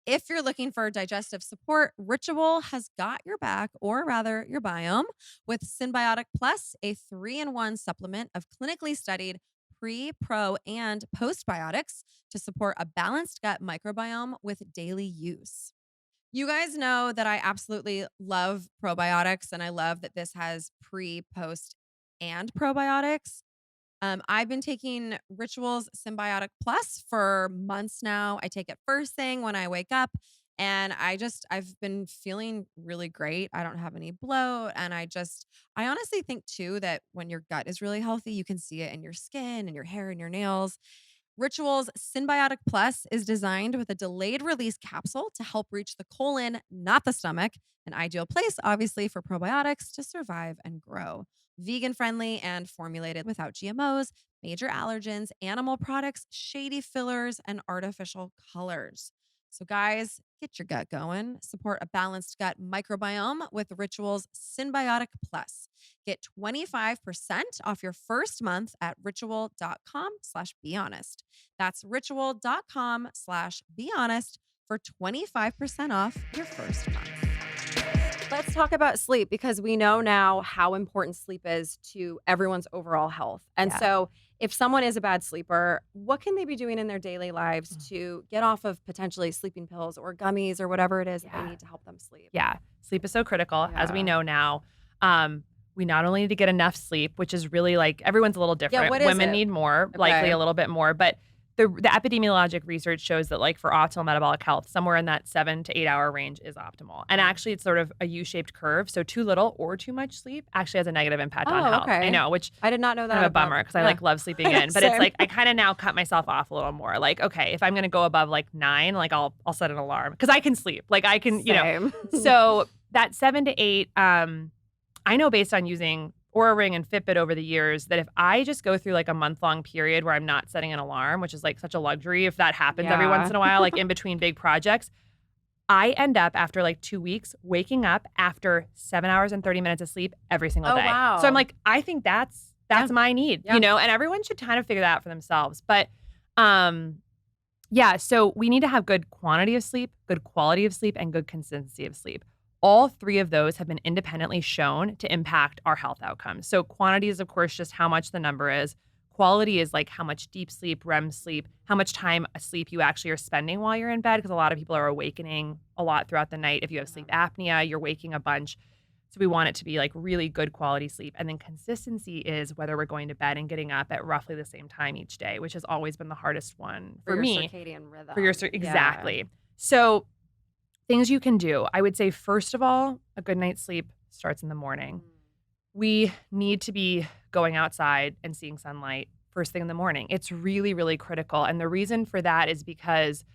If you're looking for digestive support, Ritual has got your back, or rather, your biome, with Symbiotic Plus, a 3-in-1 supplement of clinically studied pre, pro, and postbiotics to support a balanced gut microbiome with daily use. You guys know that I absolutely love probiotics, and I love that this has pre, post, and probiotics. I've been taking Ritual's Symbiotic Plus for months now. I take it first thing when I wake up, and I've been feeling really great. I don't have any bloat, and I honestly think too that when your gut is really healthy, you can see it in your skin and your hair and your nails. Ritual's Symbiotic Plus is designed with a delayed release capsule to help reach the colon, not the stomach, an ideal place, obviously, for probiotics to survive and grow. Vegan friendly and formulated without GMOs, major allergens, animal products, shady fillers, and artificial colors. So, guys, get your gut going. Support a balanced gut microbiome with Ritual's Symbiotic Plus. Get 25% off your first month at ritual.com/behonest. That's ritual.com/behonest for 25% off your first month. Let's talk about sleep because we know now how important sleep is to everyone's overall health. And so if someone is a bad sleeper, what can they be doing in their daily lives to get off of potentially sleeping pills or gummies or whatever it is that they need to help them sleep? Yeah. Sleep is so critical, as we know now. We not only need to get enough sleep, which is really like everyone's a little different. Women need more, likely a little bit more. But the epidemiologic research shows that like for optimal metabolic health, somewhere in that 7 to 8 hour range is optimal. And actually it's sort of a U-shaped curve. So too little or too much sleep actually has a negative impact on health. I know, which I did not know that. Kind of a bummer because I like love sleeping in. But it's like I kind of now cut myself off a little more. Like, okay, if I'm gonna go above like 9, like I'll set an alarm because I can sleep. Like I can, So that 7 to 8, I know based on using Oura Ring and Fitbit over the years that if I just go through like a month-long period where I'm not setting an alarm, which is like such a luxury if that happens every once in a while, like in between big projects, I end up after like 2 weeks waking up after 7 hours and 30 minutes of sleep every single day. Wow. So I'm like, I think that's my need, and everyone should kind of figure that out for themselves. But so we need to have good quantity of sleep, good quality of sleep, and good consistency of sleep. All 3 of those have been independently shown to impact our health outcomes. So quantity is, of course, just how much the number is. Quality is like how much deep sleep, REM sleep, how much time asleep you actually are spending while you're in bed, because a lot of people are awakening a lot throughout the night. If you have sleep apnea, you're waking a bunch. So we want it to be like really good quality sleep. And then consistency is whether we're going to bed and getting up at roughly the same time each day, which has always been the hardest one for me. Circadian rhythm. Exactly. So things you can do. I would say, first of all, a good night's sleep starts in the morning. We need to be going outside and seeing sunlight first thing in the morning. It's really, really critical. And the reason for that is because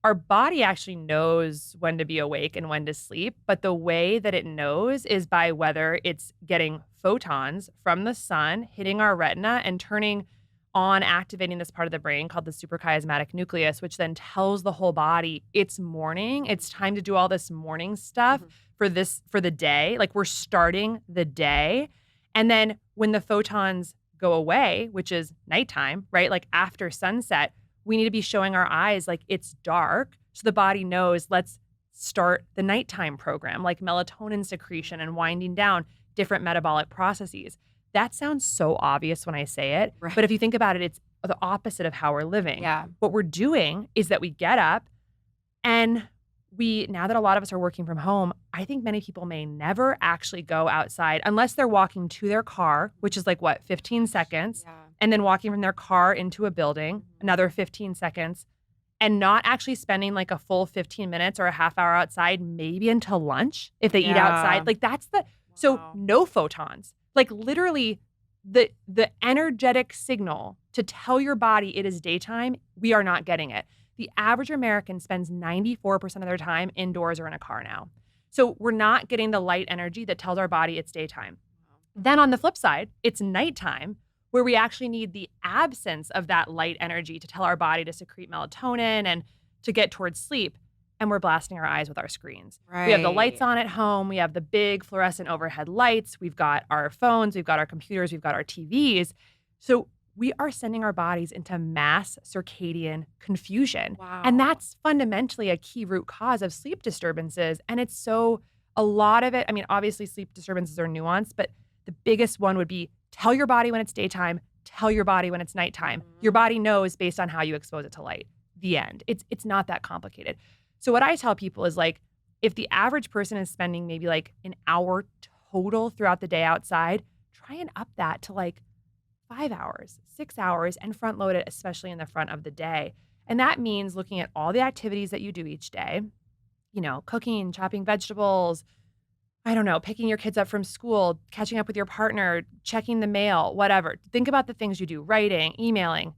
our body actually knows when to be awake and when to sleep. But the way that it knows is by whether it's getting photons from the sun, hitting our retina and turning on activating this part of the brain called the suprachiasmatic nucleus, which then tells the whole body it's morning. It's time to do all this morning stuff for the day. Like we're starting the day. And then when the photons go away, which is nighttime, right? Like after sunset, we need to be showing our eyes like it's dark. So the body knows, let's start the nighttime program, like melatonin secretion and winding down different metabolic processes. That sounds so obvious when I say it. Right. But if you think about it, it's the opposite of how we're living. Yeah. What we're doing is that we get up and now that a lot of us are working from home, I think many people may never actually go outside unless they're walking to their car, which is like 15 seconds, and then walking from their car into a building, another 15 seconds, and not actually spending like a full 15 minutes or a half hour outside, maybe until lunch if they eat outside. Like that's so no photons. Like literally the energetic signal to tell your body it is daytime, we are not getting it. The average American spends 94% of their time indoors or in a car now. So we're not getting the light energy that tells our body it's daytime. Then on the flip side, it's nighttime where we actually need the absence of that light energy to tell our body to secrete melatonin and to get towards sleep. And we're blasting our eyes with our screens. Right. We have the lights on at home. We have the big fluorescent overhead lights. We've got our phones. We've got our computers. We've got our TVs. So we are sending our bodies into mass circadian confusion. Wow. And that's fundamentally a key root cause of sleep disturbances. And a lot of it, I mean, obviously sleep disturbances are nuanced, but the biggest one would be tell your body when it's daytime, tell your body when it's nighttime. Your body knows based on how you expose it to light. The end. It's not that complicated. So what I tell people is like, if the average person is spending maybe like an hour total throughout the day outside, try and up that to like 5 hours, 6 hours, and front load it, especially in the front of the day. And that means looking at all the activities that you do each day, cooking, chopping vegetables, I don't know, picking your kids up from school, catching up with your partner, checking the mail, whatever. Think about the things you do, writing, emailing,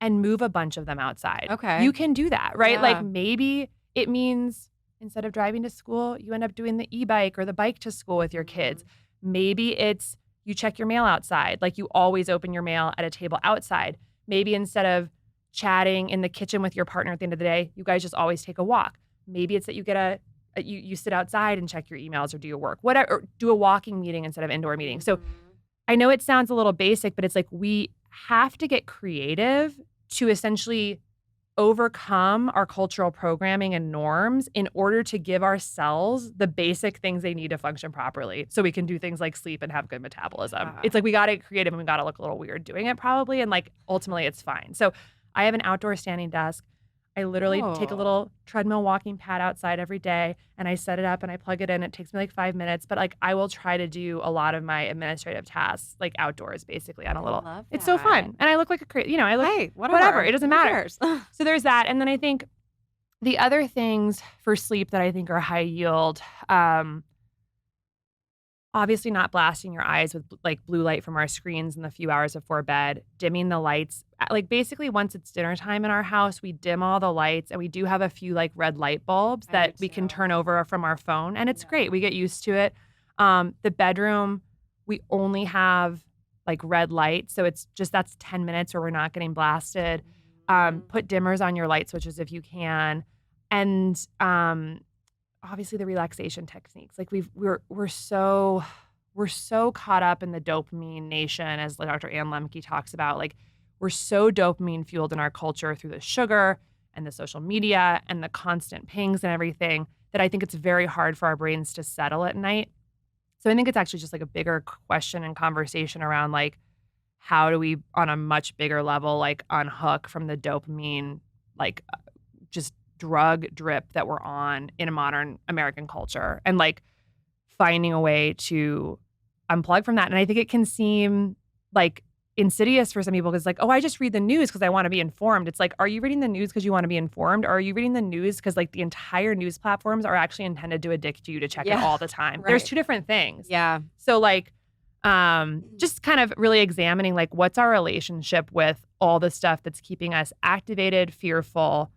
and move a bunch of them outside. Okay. You can do that, right? Yeah. Like maybe it means instead of driving to school, you end up doing the e-bike or the bike to school with your kids. Maybe it's you check your mail outside. Like you always open your mail at a table outside. Maybe instead of chatting in the kitchen with your partner at the end of the day, you guys just always take a walk. Maybe it's that you get you sit outside and check your emails or do your work, whatever, or do a walking meeting instead of indoor meeting. So I know it sounds a little basic, but it's like we have to get creative to essentially overcome our cultural programming and norms in order to give our cells the basic things they need to function properly so we can do things like sleep and have good metabolism. Yeah. It's like we got to get creative and we got to look a little weird doing it probably. And like ultimately it's fine. So I have an outdoor standing desk. I literally take a little treadmill walking pad outside every day and I set it up and I plug it in. It takes me like 5 minutes, but like I will try to do a lot of my administrative tasks like outdoors basically on a little. It's so fun. And I look like a crazy, I look whatever. It doesn't matter. So there's that. And then I think the other things for sleep that I think are high yield, obviously not blasting your eyes with like blue light from our screens in the few hours before bed, dimming the lights. Like basically once it's dinner time in our house, we dim all the lights and we do have a few like red light bulbs that we can turn over from our phone. And it's great. We get used to it. The bedroom, we only have like red light. So it's just, that's 10 minutes where we're not getting blasted. Put dimmers on your light switches if you can. And, obviously the relaxation techniques, like we're so caught up in the dopamine nation, as Dr. Ann Lemke talks about. Like we're so dopamine fueled in our culture through the sugar and the social media and the constant pings and everything that I think it's very hard for our brains to settle at night. So I think it's actually just like a bigger question and conversation around like how do we on a much bigger level like unhook from the dopamine like just drug drip that we're on in a modern American culture and like finding a way to unplug from that. And I think it can seem like insidious for some people because like, oh, I just read the news because I want to be informed. It's like, are you reading the news because you want to be informed? Or are you reading the news because like the entire news platforms are actually intended to addict you to check it all the time? Right. There's two different things. Yeah. So like just kind of really examining like what's our relationship with all the stuff that's keeping us activated, fearful,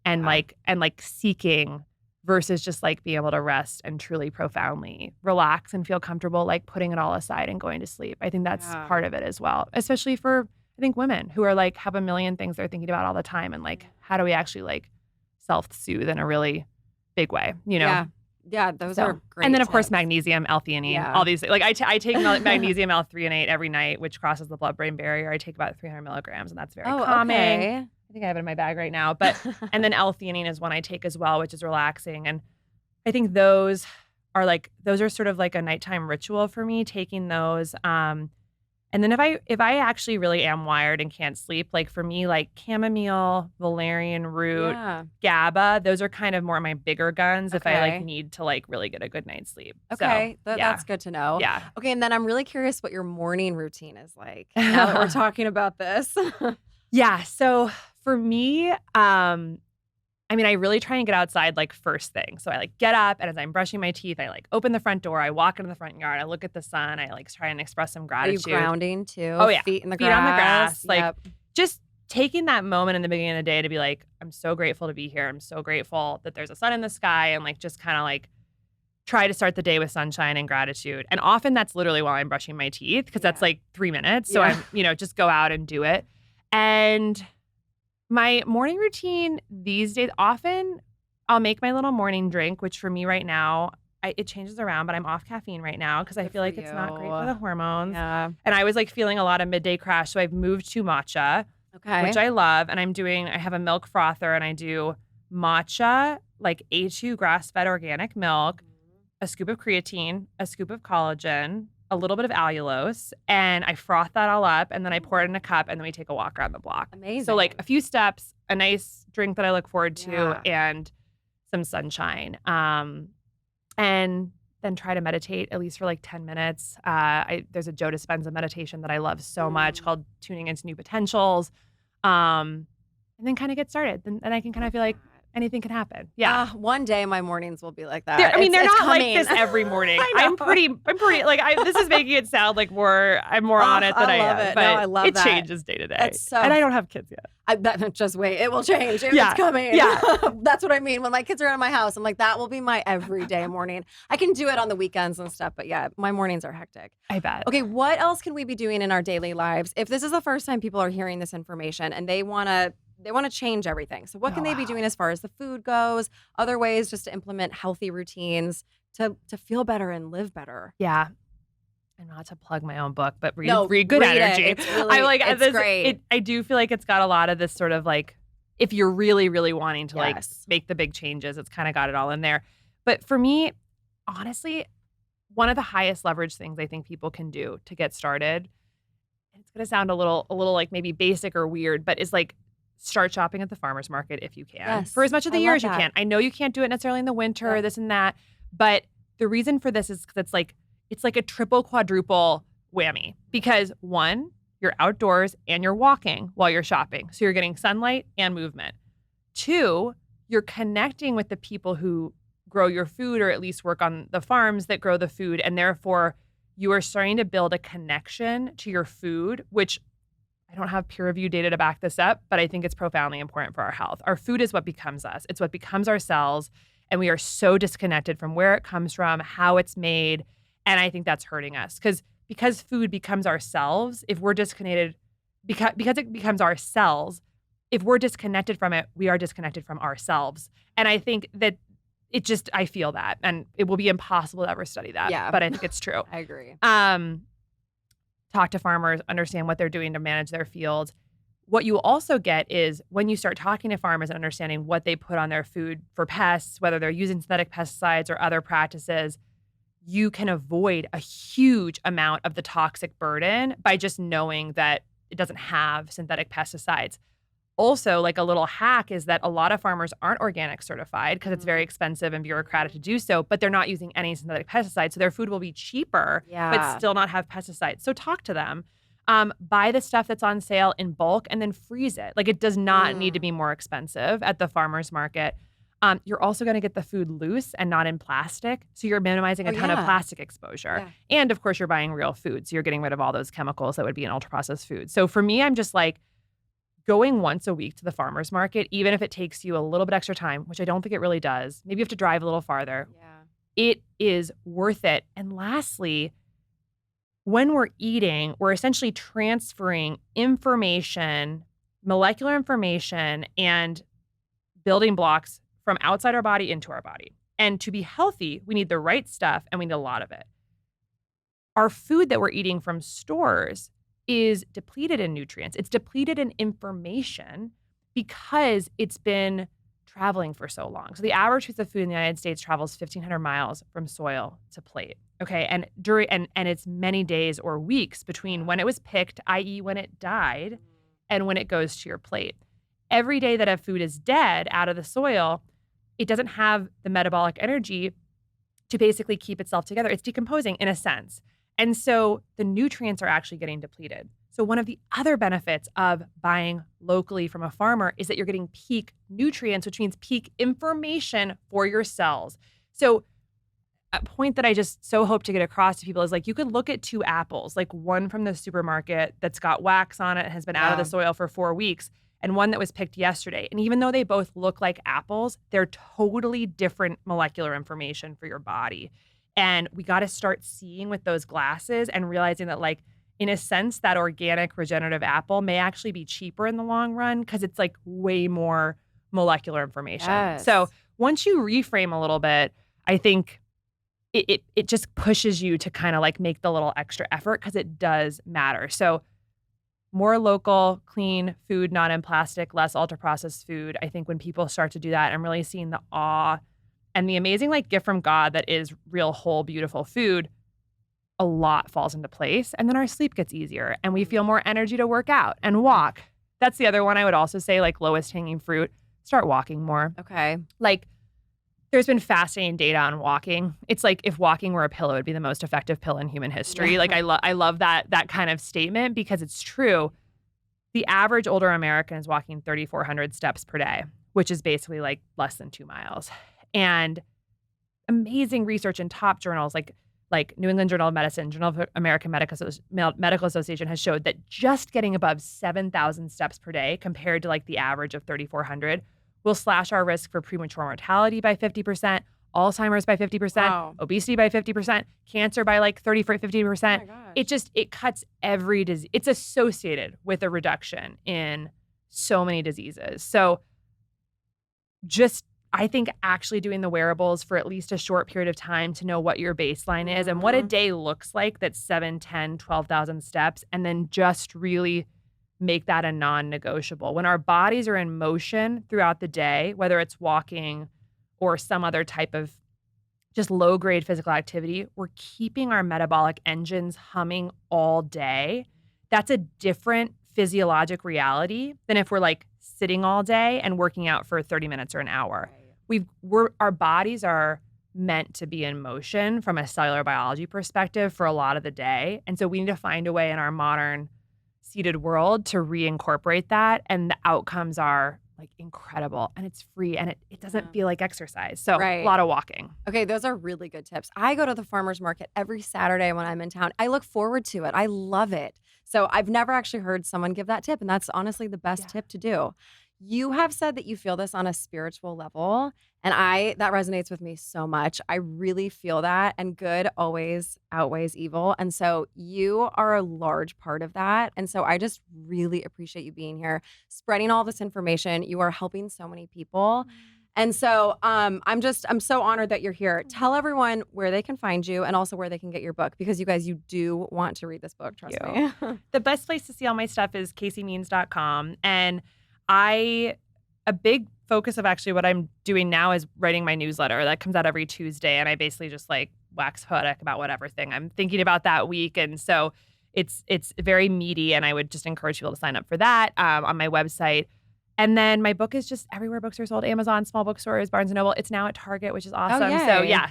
and like seeking versus just like being able to rest and truly profoundly relax and feel comfortable, like putting it all aside and going to sleep. I think that's part of it as well, especially for I think women who are like have a million things they're thinking about all the time, and like how do we actually like self-soothe in a really big way, you know? Yeah, those are great. And then of course tips. magnesium, L-theanine, all these. Like I take magnesium L-threonate every night, which crosses the blood-brain barrier. I take about 300 milligrams, and that's very calming. Okay. I think I have it in my bag right now. But and then L-theanine is one I take as well, which is relaxing. And I think those are sort of like a nighttime ritual for me, taking those. And then if I actually really am wired and can't sleep, like for me, like chamomile, valerian root, GABA, those are kind of more my bigger guns if I like need to like really get a good night's sleep. Okay, so, that's good to know. Yeah. Okay, and then I'm really curious what your morning routine is like. Now that we're talking about this. Yeah. So for me, I mean, I really try and get outside like first thing. So I like get up, and as I'm brushing my teeth, I like open the front door, I walk into the front yard, I look at the sun, I like try and express some gratitude. Are you grounding too? Oh yeah. Feet in the grass. On the grass. Like just taking that moment in the beginning of the day to be like, I'm so grateful to be here. I'm so grateful that there's a sun in the sky, and like just kind of like try to start the day with sunshine and gratitude. And often that's literally while I'm brushing my teeth, because that's like 3 minutes. So I'm, just go out and do it. And my morning routine these days, often I'll make my little morning drink, which for me right now, it changes around, but I'm off caffeine right now because I feel like it's not great for the hormones. Yeah. And I was like feeling a lot of midday crash. So I've moved to matcha, which I love. And I have a milk frother, and I do matcha, like A2 grass-fed organic milk, a scoop of creatine, a scoop of collagen, a little bit of allulose, and I froth that all up, and then I pour it in a cup, and then we take a walk around the block. Amazing. So like a few steps, a nice drink that I look forward to, and some sunshine. And then try to meditate at least for like 10 minutes. There's a Joe Dispenza meditation that I love so much called Tuning into New Potentials. And then kind of get started. And I can kind of feel like anything can happen. Yeah. One day my mornings will be like that. They're not coming. Like this every morning. I'm pretty like this is making it sound like I'm more on it than I am. It. But no, I love it changes day to day. And I don't have kids yet. I bet, just wait. It will change. It's coming. Yeah. That's what I mean. When my kids are out of my house, I'm like, that will be my everyday morning. I can do it on the weekends and stuff, but yeah, my mornings are hectic. I bet. Okay, what else can we be doing in our daily lives if this is the first time people are hearing this information and they want to change everything? So what can they be doing as far as the food goes? Other ways just to implement healthy routines to feel better and live better? Yeah. And not to plug my own book, but read Good Energy. It's really, it's great. I do feel like it's got a lot of this sort of like, if you're really, really wanting to like make the big changes, it's kind of got it all in there. But for me, honestly, one of the highest leverage things I think people can do to get started, and it's going to sound a little like maybe basic or weird, but is like start shopping at the farmer's market if you can, for as much of the year as you can. I know you can't do it necessarily in the winter, this and that, but the reason for this is because it's like a triple, quadruple whammy. Because one, you're outdoors and you're walking while you're shopping. So you're getting sunlight and movement. Two, you're connecting with the people who grow your food, or at least work on the farms that grow the food. And therefore, you are starting to build a connection to your food, which I don't have peer-reviewed data to back this up, but I think it's profoundly important for our health. Our food is what becomes us. It's what becomes our cells. And we are so disconnected from where it comes from, how it's made. And I think that's hurting us because food becomes ourselves. If we're disconnected, because it becomes our cells, if we're disconnected from it, we are disconnected from ourselves. And I think that I feel that, and it will be impossible to ever study that. Yeah. But I think it's true. I agree. Talk to farmers, understand what they're doing to manage their fields. What you also get is when you start talking to farmers and understanding what they put on their food for pests, whether they're using synthetic pesticides or other practices, you can avoid a huge amount of the toxic burden by just knowing that it doesn't have synthetic pesticides. Also, like a little hack is that a lot of farmers aren't organic certified because it's very expensive and bureaucratic to do so, but they're not using any synthetic pesticides. So their food will be cheaper, but still not have pesticides. So talk to them. Buy the stuff that's on sale in bulk and then freeze it. Like it does not need to be more expensive at the farmer's market. You're also going to get the food loose and not in plastic. So you're minimizing a ton of plastic exposure. Yeah. And of course, you're buying real food. So you're getting rid of all those chemicals that would be in ultra-processed food. So for me, I'm just like going once a week to the farmer's market, even if it takes you a little bit extra time, which I don't think it really does. Maybe you have to drive a little farther. Yeah. It is worth it. And lastly, when we're eating, we're essentially transferring information, molecular information, and building blocks from outside our body into our body. And to be healthy, we need the right stuff and we need a lot of it. Our food that we're eating from stores is depleted in nutrients. It's depleted in information because it's been traveling for so long. So the average piece of food in the United States travels 1,500 miles from soil to plate. Okay, and it's many days or weeks between when it was picked, i.e. when it died, and when it goes to your plate. Every day that a food is dead out of the soil, it doesn't have the metabolic energy to basically keep itself together. It's decomposing in a sense. And so the nutrients are actually getting depleted. So one of the other benefits of buying locally from a farmer is that you're getting peak nutrients, which means peak information for your cells. So a point that I just so hope to get across to people is like, you could look at 2 apples, like one from the supermarket that's got wax on it, has been out of the soil for 4 weeks, and one that was picked yesterday. And even though they both look like apples, they're totally different molecular information for your body. And we got to start seeing with those glasses and realizing that, like, in a sense, that organic regenerative apple may actually be cheaper in the long run because it's like way more molecular information. Yes. So once you reframe a little bit, I think it just pushes you to kind of like make the little extra effort because it does matter. So more local, clean food, not in plastic, less ultra-processed food. I think when people start to do that, I'm really seeing the awe and the amazing like gift from God that is real, whole, beautiful food. A lot falls into place, and then our sleep gets easier and we feel more energy to work out and walk. That's the other one I would also say, like, lowest hanging fruit, start walking more. Okay. Like, there's been fascinating data on walking. It's like if walking were a pill, it would be the most effective pill in human history. Yeah. Like I love that kind of statement because it's true. The average older American is walking 3,400 steps per day, which is basically like less than 2 miles. And amazing research in top journals like New England Journal of Medicine, Journal of American Medical Association has showed that just getting above 7,000 steps per day compared to like the average of 3,400 will slash our risk for premature mortality by 50%, Alzheimer's by 50%, Wow. obesity by 50%, cancer by like 50%. Oh my gosh. It cuts every disease. It's associated with a reduction in so many diseases. So just, I think actually doing the wearables for at least a short period of time to know what your baseline is and what a day looks like that's 7, 10, 12,000 steps, and then just really make that a non-negotiable. When our bodies are in motion throughout the day, whether it's walking or some other type of just low-grade physical activity, we're keeping our metabolic engines humming all day. That's a different physiologic reality than if we're like sitting all day and working out for 30 minutes or an hour. Our bodies are meant to be in motion from a cellular biology perspective for a lot of the day. And so we need to find a way in our modern seated world to reincorporate that. And the outcomes are like incredible and it's free and it doesn't feel like exercise. So a lot of walking. Okay, those are really good tips. I go to the farmer's market every Saturday when I'm in town. I look forward to it. I love it. So I've never actually heard someone give that tip, and that's honestly the best tip to do. You have said that you feel this on a spiritual level, and that resonates with me so much. I really feel that, and good always outweighs evil. And so you are a large part of that. And so I just really appreciate you being here, spreading all this information. You are helping so many people. And so I'm so honored that you're here. Tell everyone where they can find you and also where they can get your book, because you guys, you do want to read this book, trust me. The best place to see all my stuff is caseymeans.com. And a big focus of actually what I'm doing now is writing my newsletter that comes out every Tuesday. And I basically just like wax poetic about whatever thing I'm thinking about that week. And so it's very meaty. And I would just encourage people to sign up for that on my website. And then my book is just everywhere books are sold: Amazon, small bookstores, Barnes & Noble. It's now at Target, which is awesome.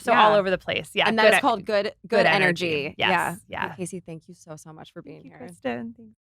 So all over the place. Yeah. And that's called Good Energy. Yes. Yeah. Casey, thank you so much for being here. Kristin. Thanks.